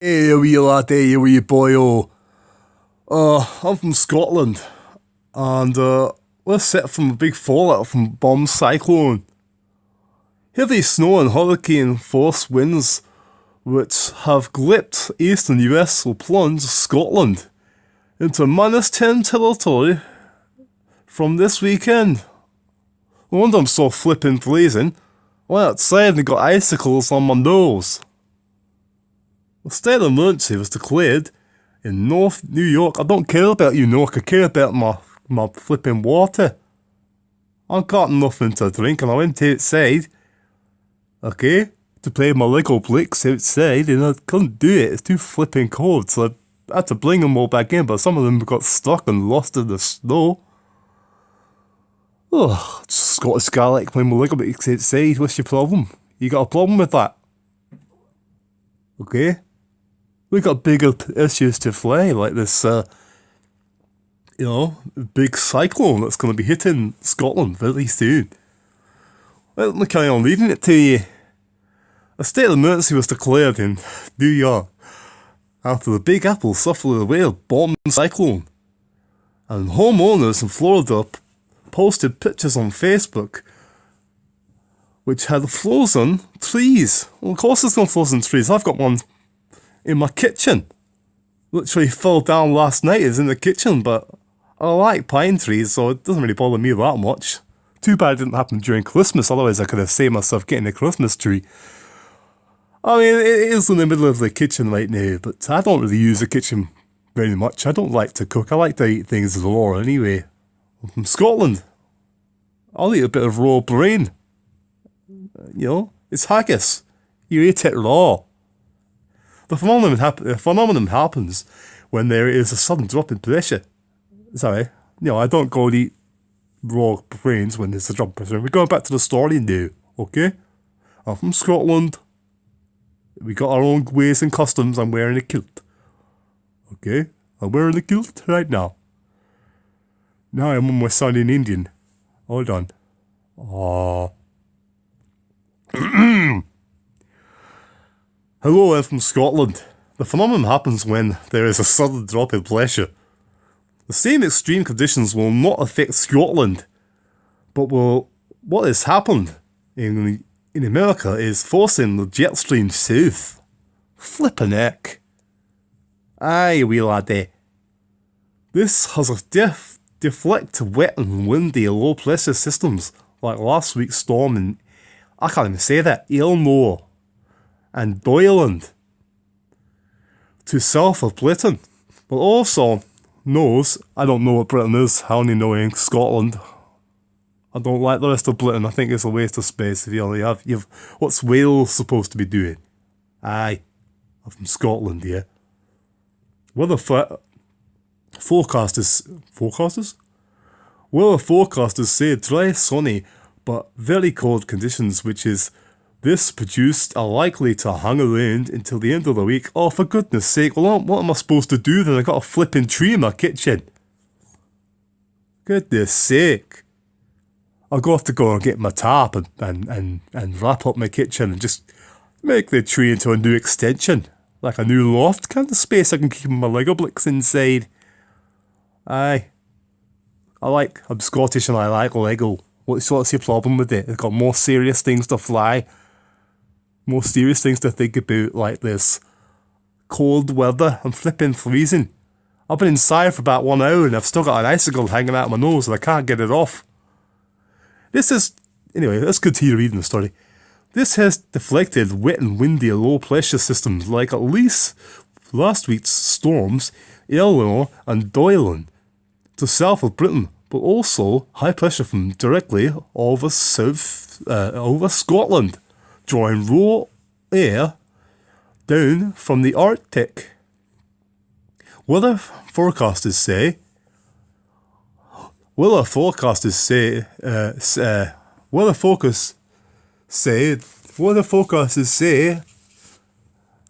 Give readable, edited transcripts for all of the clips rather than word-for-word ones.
Hey, wee lad, hey, wee boy, I'm from Scotland, and, we're set from a big fallout from bomb cyclone. Heavy snow and hurricane force winds, which have gripped eastern US, will plunge Scotland into -10 territory from this weekend. No wonder I'm so flippin' freezing. I went outside and got icicles on my nose. The state of emergency was declared in North New York. I don't care about you, North. I care about my flipping water. I got nothing to drink and I went outside, okay, to play my Lego bricks outside, and I couldn't do it. It's too flipping cold, so I had to bring them all back in, but some of them got stuck and lost in the snow. Oh, Scottish Gaelic playing my Lego bricks outside. What's your problem? You got a problem with that? Okay? We got bigger issues to fly, like this, big cyclone that's going to be hitting Scotland very soon. Well, let me carry on reading it to you. A state of emergency was declared in New York after the Big Apple suffered a whale bomb cyclone, and homeowners in Florida posted pictures on Facebook which had frozen trees. Well, of course there's no frozen trees. I've got one in my kitchen. Literally fell down last night. It's in the kitchen, but I like pine trees, so it doesn't really bother me that much. Too bad it didn't happen during Christmas, otherwise I could have saved myself getting a Christmas tree. I mean, it is in the middle of the kitchen right now, but I don't really use the kitchen very much. I don't like to cook. I like to eat things raw anyway. I'm from Scotland. I'll eat a bit of raw brain. It's haggis. You eat it raw. The phenomenon happens when there is a sudden drop in pressure. Sorry, I don't go and eat raw brains when there's a drop in pressure. We're going back to the story now, okay? I'm from Scotland. We got our own ways and customs. I'm wearing a kilt. Okay? I'm wearing a kilt right now. Now I'm on my son in Indian. Hold on. Hello, I'm from Scotland. The phenomenon happens when there is a sudden drop in pressure. The same extreme conditions will not affect Scotland, but what has happened in America is forcing the jet stream south. Flippin' heck. Aye, wee laddie. This has a deflect wet and windy low pressure systems like last week's storm in, I can't even say that, Illinois and Doyland to south of Britain, but also knows, I don't know what Britain is, I only know in Scotland. I don't like the rest of Britain. I think it's a waste of space if you only have, what's Wales supposed to be doing? Aye, I'm from Scotland, yeah. Weather forecasters say dry, sunny, but very cold conditions, which is this produced are likely to hang around until the end of the week. Oh, for goodness sake, well, what am I supposed to do then? I got a flipping tree in my kitchen. Goodness sake. I'll have to go and get my tarp and wrap up my kitchen and just make the tree into a new extension. Like a new loft kind of space I can keep my Lego bricks inside. Aye. I'm Scottish and I like Lego. What's your problem with it? It's got more serious things to fly. More serious things to think about, like this cold weather. I'm flipping freezing. I've been inside for about 1 hour and I've still got an icicle hanging out of my nose and I can't get it off. Anyway, let's continue reading the story. This has deflected wet and windy low pressure systems like at least last week's storms, Illinois and Doyland, to south of Britain, but also high pressure from directly over Scotland, drawing raw air down from the Arctic. Weather forecasters say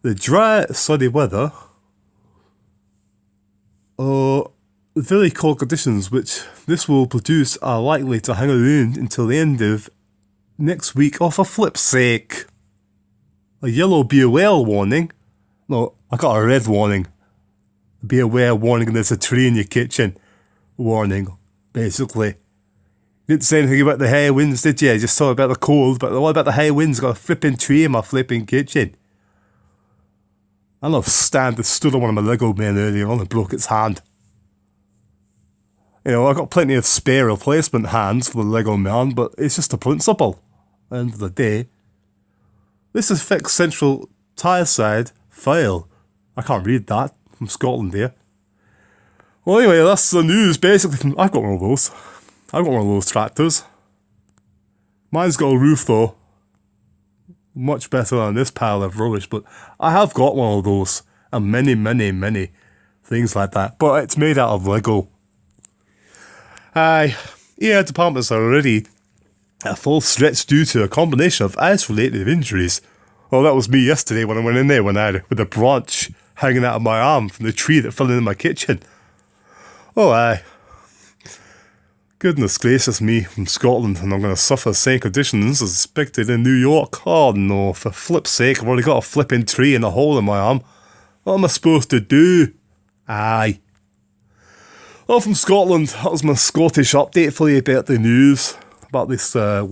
the dry, sunny weather very cold conditions which this will produce are likely to hang around until the end of next week. Oh, for flip's sake. A yellow BOL warning. No, I got a red warning. Be aware warning, there's a tree in your kitchen. Warning, basically. You didn't say anything about the high winds, did you? Just talk about the cold, but what about the high winds? Got a flipping tree in my flipping kitchen. I know stood on one of my Lego men earlier on and broke its hand. You know, I got plenty of spare replacement hands for the Lego man, but it's just a principle. At the end of the day. This is fixed central tyre side fail. I can't read that from Scotland here. Well, anyway, that's the news basically. I've got one of those. I've got one of those tractors. Mine's got a roof though. Much better than this pile of rubbish, but I have got one of those. And many, many, many things like that. But it's made out of Lego. Departments are already at full stretch due to a combination of ice-related injuries. Well, that was me yesterday when I went in there with a branch hanging out of my arm from the tree that fell in my kitchen. Oh, aye. Goodness gracious me, from Scotland, and I'm going to suffer the same conditions as expected in New York. Oh no, for flip's sake, I've already got a flipping tree and a hole in my arm. What am I supposed to do? Aye. Well, from Scotland, that was my Scottish update for you about the news, about this weather.